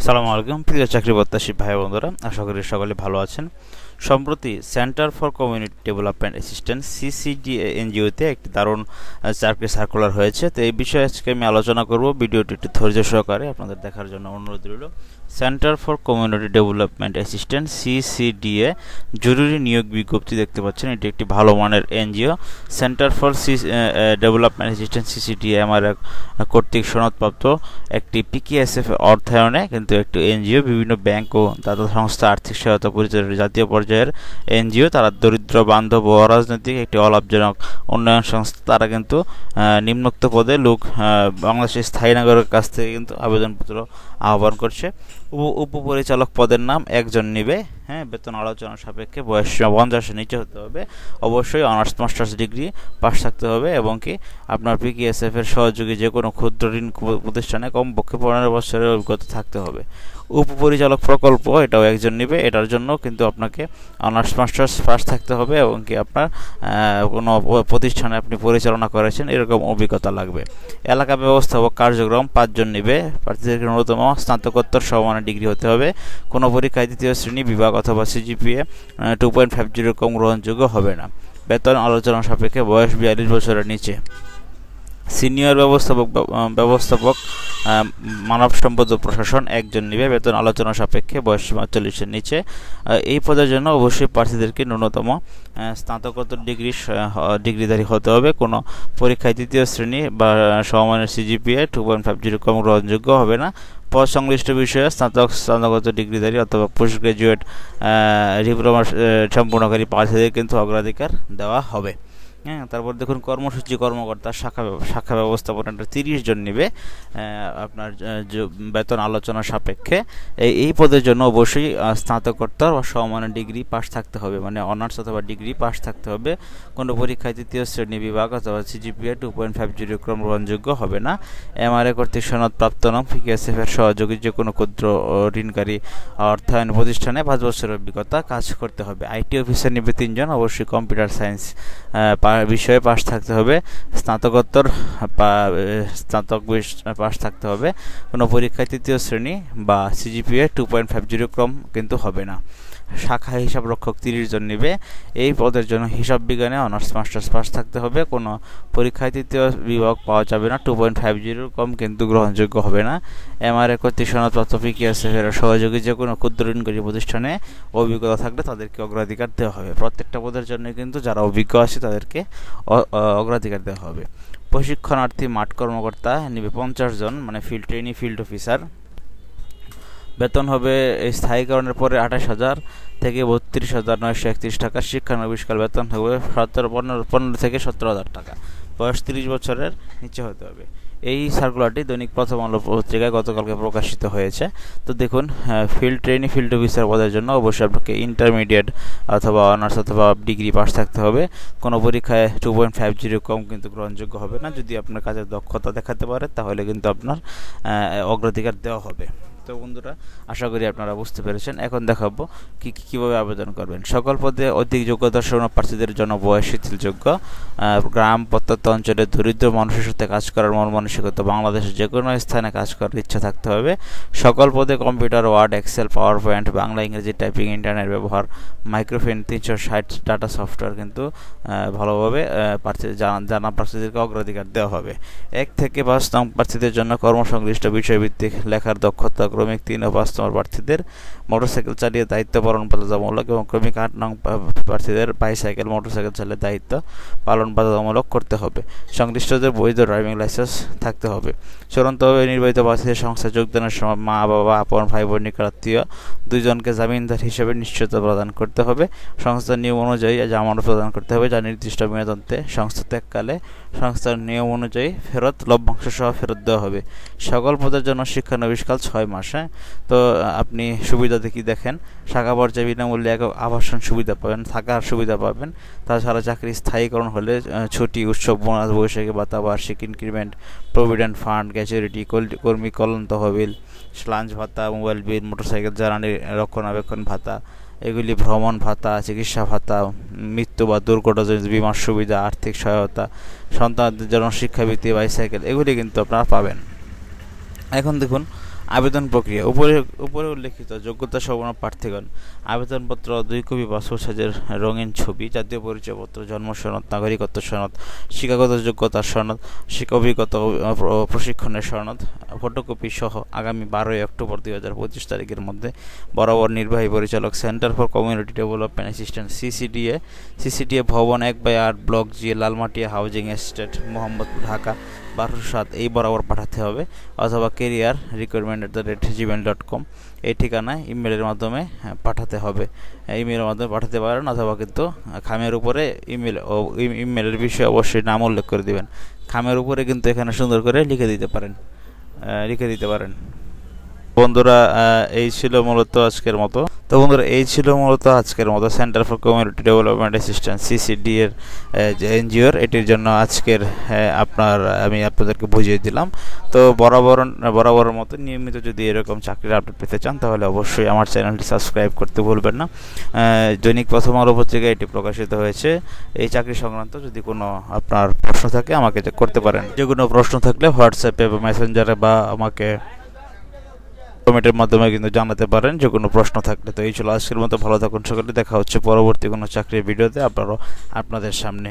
সালামু আলাইকুম প্রিয় চাকরি প্রত্যাশী ভাই বন্ধুরা, আশা করি সকলে ভালো আছেন। সম্প্রতি centre for community development assistant CCDA এনজিওতে একটি দারুণ চাকরি সার্কুলার হয়েছে। তো এই বিষয়ে আজকে আমি আলোচনা করব। ভিডিওটি একটু ধৈর্য সহকারে আপনাদের দেখার জন্য অনুরোধ রইল। Centre for community development assistant সিসিডিএ জরুরি নিয়োগ বিজ্ঞপ্তি দেখতে পাচ্ছেন। এটি একটি ভালো মানের NGO. Centre for development assistant সিসিডিএ আমার কর্তৃক সনদপ্রাপ্ত একটি পিকেএসএফ অর্থায়নে কিন্তু একটি এনজিও। বিভিন্ন ব্যাংক ও দাতা সংস্থা আর্থিক সহায়তা পরিচালিত জাতীয় পর্যায়ের এনজিও। তারা দরিদ্র বান্ধব ও অরাজনৈতিক একটি অলাভজনক উন্নয়ন সংস্থা। তারা কিন্তু নিম্নোক্ত পদে লোক বাংলাদেশের স্থায়ী নাগরিকের কাছ থেকে কিন্তু আবেদনপত্র আহ্বান করছে। উপপরিচালক পদের নাম একজন নিবে। বেতন আলোচনা সাপেক্ষে বয়স 50-এর নিচে হতে হবে। অবশ্যই অনার্স মাস্টার্স ডিগ্রি পাস থাকতে হবে এবং কি আপনার পিকেএসএফ এর সহযোগী যে কোনো ক্ষুদ্র ঋণ প্রতিষ্ঠানে কমপক্ষে 15 বছরের অভিজ্ঞতা থাকতে হবে। উপপরিচালক প্রকল্প এটাও একজন নিবে। এটার জন্য কিন্তু আপনাকে অনার্স মাস্টার্স পাস থাকতে হবে এবং কি আপনার কোনো প্রতিষ্ঠানে আপনি পরিচালনা করেছেন এরকম অভিজ্ঞতা লাগবে। এলাকা ব্যবস্থাপক কার্যক্রম 5 জন নিবে। প্রার্থীদেরকে ন্যূনতম স্নাতকোত্তর সমমানের ডিগ্রি হতে হবে। কোনো পরীক্ষায় দ্বিতীয় শ্রেণী বিভাগ অথবা সিজিপিএ 2.50 কম গ্রহণযোগ্য হবে না। বেতন আলোচনা সাপেক্ষে বয়স 42 বছরের নিচে। সিনিয়র ব্যবস্থাপক মানব সম্পদ ও প্রশাসন একজন নিবে। বেতন আলোচনা সাপেক্ষে বয়স 40-এর নিচে। এই পদের জন্য অবশ্যই প্রার্থীদেরকে ন্যূনতম স্নাতকোত্তর ডিগ্রিধারী হতে হবে। কোনো পরীক্ষায় তৃতীয় শ্রেণী বা সমমানের সিজিপিএ 2.50 কম গ্রহণযোগ্য হবে না। পদ সংশ্লিষ্ট বিষয়ে স্নাতকোত্তর ডিগ্রিধারী অথবা পোস্ট গ্রাজুয়েট ডিপ্লোমা সম্পূর্ণকারী প্রার্থীদের কিন্তু অগ্রাধিকার দেওয়া হবে। তারপর দেখুন কর্মসূচি কর্মকর্তা শাখা ব্যবস্থাপনাটা 30 জন নেবে আপনার বেতন আলোচনা সাপেক্ষে। এই পদের জন্য অবশ্যই স্নাতকোত্তর বা সমমানের ডিগ্রি পাস থাকতে হবে, মানে অনার্স অথবা ডিগ্রি পাস থাকতে হবে। কোনো পরীক্ষায় তৃতীয় শ্রেণী বিভাগ অথবা সিজিপিএ 2.50 ক্রম গ্রহণযোগ্য হবে না। এমআরএ কর্তৃক সনদপ্রাপ্ত নং পিকেএসএফ এর সহযোগী যে কোনো ক্ষুদ্র ঋণকারী অর্থায়ন প্রতিষ্ঠানে 5 বছরের অভিজ্ঞতা কাজ করতে হবে। আইটি অফিসার নেবে 3 জন। অবশ্যই কম্পিউটার সায়েন্স বিষয়ে পাস থাকতে হবে। স্নাতক পাস থাকতে হবে। কোনো পরীক্ষায় তৃতীয় শ্রেণী বা সিজিপিএ 2.50 ক্রম কিন্তু হবে না। শাখা হিসাব রক্ষক 30 জন নেবে। এই পদের জন্য হিসাব বিজ্ঞানে অনার্স মাস্টার্স পাস থাকতে হবে। কোনো পরীক্ষায় তৃতীয় বিভাগ পাওয়া যাবে না। 2.50 কম কিন্তু গ্রহণযোগ্য হবে না। এমআরএ কর্তৃক সনদপ্রাপ্ত পিকেএসএফ এর সহযোগী যে কোনো ক্ষুদ্র ঋণকারী প্রতিষ্ঠানে অভিজ্ঞতা থাকলে তাদেরকে অগ্রাধিকার দেওয়া হবে। প্রত্যেকটা পদের জন্য কিন্তু যারা অভিজ্ঞ আছে তাদেরকে অগ্রাধিকার দেওয়া হবে। প্রশিক্ষণার্থী মাঠ কর্মকর্তা নেবে 50 জন, মানে ফিল্ড অফিসার। বেতন হবে এই স্থায়ীকরণের পরে 28,000 থেকে 32,931 টাকা। শিক্ষানবিষ্কার বেতন হবে 15 থেকে 17,000 টাকা। বয়স 30 বছরের নিচে হতে হবে। এই সার্কুলারটি দৈনিক প্রথম আলো পত্রিকায় গতকালকে প্রকাশিত হয়েছে। তো দেখুন, ফিল্ড অফিসার পদের জন্য অবশ্যই আপনাকে ইন্টারমিডিয়েট অথবা অনার্স অথবা ডিগ্রি পাস থাকতে হবে। কোনো পরীক্ষায় 2.50 কম কিন্তু গ্রহণযোগ্য হবে না। যদি আপনার কাজের দক্ষতা দেখাতে পারে তাহলে কিন্তু আপনার অগ্রাধিকার দেওয়া হবে। তো বন্ধুরা, আশা করি আপনারা বুঝতে পেরেছেন। এখন দেখাবো কীভাবে আবেদন করবেন। সকল পদে অধিক যোগ্যতা সম্পন্ন প্রার্থীদের জন্য বয়স শিথিলযোগ্য। গ্রাম প্রত্যন্ত অঞ্চলে দরিদ্র মানুষের সাথে কাজ করার মন মানসিকতা, বাংলাদেশের যে কোনো স্থানে কাজ করার ইচ্ছা থাকতে হবে। সকল পদে computer, Word, Excel, PowerPoint, Bangla ইংরেজি টাইপিং, ইন্টারনেট ব্যবহার, মাইক্রোফোন 360 ডাটা সফটওয়্যার কিন্তু ভালোভাবে জানা প্রার্থীদেরকে অগ্রাধিকার দেওয়া হবে। 1 থেকে 5 নং প্রার্থীদের জন্য কর্মসংশ্লিষ্ট বিষয়ভিত্তিক লেখার দক্ষতা, ক্রমিক 3 ও 5 নম্বর প্রার্থীদের মোটরসাইকেল চালিয়ে দায়িত্ব পালন বাধ্যতামূলক এবং ক্রমিক 8 নং প্রার্থীদের বাইসাইকেল মোটরসাইকেল চালিয়ে দায়িত্ব পালন বাধ্যতামূলক করতে হবে। সংশ্লিষ্টদের বৈধ ড্রাইভিং লাইসেন্স থাকতে হবে। চূড়ান্তভাবে নির্বাচিত প্রার্থীদের সংস্থায় যোগদানের সময় মা বাবা, আপন ভাই বোন, নিকটাত্মীয় 2 জনকে জামিনদার হিসেবে নিশ্চয়তা প্রদান করতে হবে। সংস্থার নিয়ম অনুযায়ী জামানত প্রদান করতে হবে, যা নির্দিষ্ট মেয়াদন্তে সংস্থা ত্যাগকালে সংস্থার নিয়ম অনুযায়ী লভ্যাংশ সহ ফেরত দেওয়া হবে। সকল পদের জন্য শিক্ষানবিশকাল 6 মাস। তো আপনি সুবিধা দেখেন, শাখা পর্যায়ে বিনামূল্যে একক আবাসন সুবিধা পাবেন, থাকার সুবিধা পাবেন। তাছাড়া চাকরি স্থায়ীকরণ হলে ছুটি, উৎসব, বোনাস, বৈশাখী ভাতা, বার্ষিক ইনক্রিমেন্ট, প্রভিডেন্ট ফান্ড, গ্র্যাচুইটি, কর্মী কল্যাণ তহবিল, লাঞ্চ ভাতা, মোবাইল বিল, মোটরসাইকেল জ্বালানি রক্ষণাবেক্ষণ ভাতা, এগুলি ভ্রমণ ভাতা, চিকিৎসা ভাতা, মৃত্যু বা দুর্ঘটনাজনিত বীমার সুবিধা, আর্থিক সহায়তা, সন্তানদের জন্য শিক্ষাবৃত্তি, বাইসাইকেল, এগুলি কিন্তু আপনারা পাবেন। এখন দেখুন আবেদন প্রক্রিয়া। উপরে উল্লেখিত যোগ্যতা সম্পন্ন প্রার্থীগণ আবেদনপত্র 2 কপি পাসপোর্ট সাইজের রঙিন ছবি, জাতীয় পরিচয়পত্র, জন্ম সনদ, নাগরিকত্ব সনদ, শিক্ষাগত যোগ্যতার সনদ, অভিজ্ঞতা ও প্রশিক্ষণের সনদ, ফটোকপি সহ আগামী 12 অক্টোবর 2025 তারিখের মধ্যে বরাবর নির্বাহী পরিচালক, centre for community development assistant সিসিডিএ ভবন 1/8 ব্লক জি, লালমাটিয়া হাউজিং এস্টেট, মোহাম্মদপুর, ঢাকা 1207 এই বরাবর পাঠাতে হবে, অথবা career@gmail.com এই ঠিকানায় ইমেলের মাধ্যমে পাঠাতে হবে। ইমেলের মাধ্যমে পাঠাতে পারেন, অথবা কিন্তু খামের উপরে ইমেলের বিষয়ে অবশ্যই নাম উল্লেখ করে দিবেন। খামের উপরে কিন্তু এখানে সুন্দর করে লিখে দিতে পারেন। বন্ধুরা এই ছিল মূলত আজকের মতো centre for community development assistance CCD এর যে এনজিওর, এটির জন্য আজকের আমি আপনাদেরকে বুঝিয়ে দিলাম। তো বরাবরের মতো নিয়মিত যদি এরকম চাকরির আপডেট পেতে চান তাহলে অবশ্যই আমার চ্যানেলটি সাবস্ক্রাইব করতে ভুলবেন না। দৈনিক প্রথম আলো পত্রিকায় এটি প্রকাশিত হয়েছে। এই চাকরি সংক্রান্ত যদি কোনো আপনার প্রশ্ন থাকে আমাকে করতে পারেন। যে কোনো প্রশ্ন থাকলে হোয়াটসঅ্যাপে বা মেসেঞ্জারে বা আমাকে কমেন্টের মাধ্যমে কিন্তু জানাতে পারেন যে কোনো প্রশ্ন থাকলে। তো এই ছিল আজকের মতো, ভালো থাকুন সকলে, দেখা হচ্ছে পরবর্তী কোনো চাকরির ভিডিওতে আপনাদের সামনে।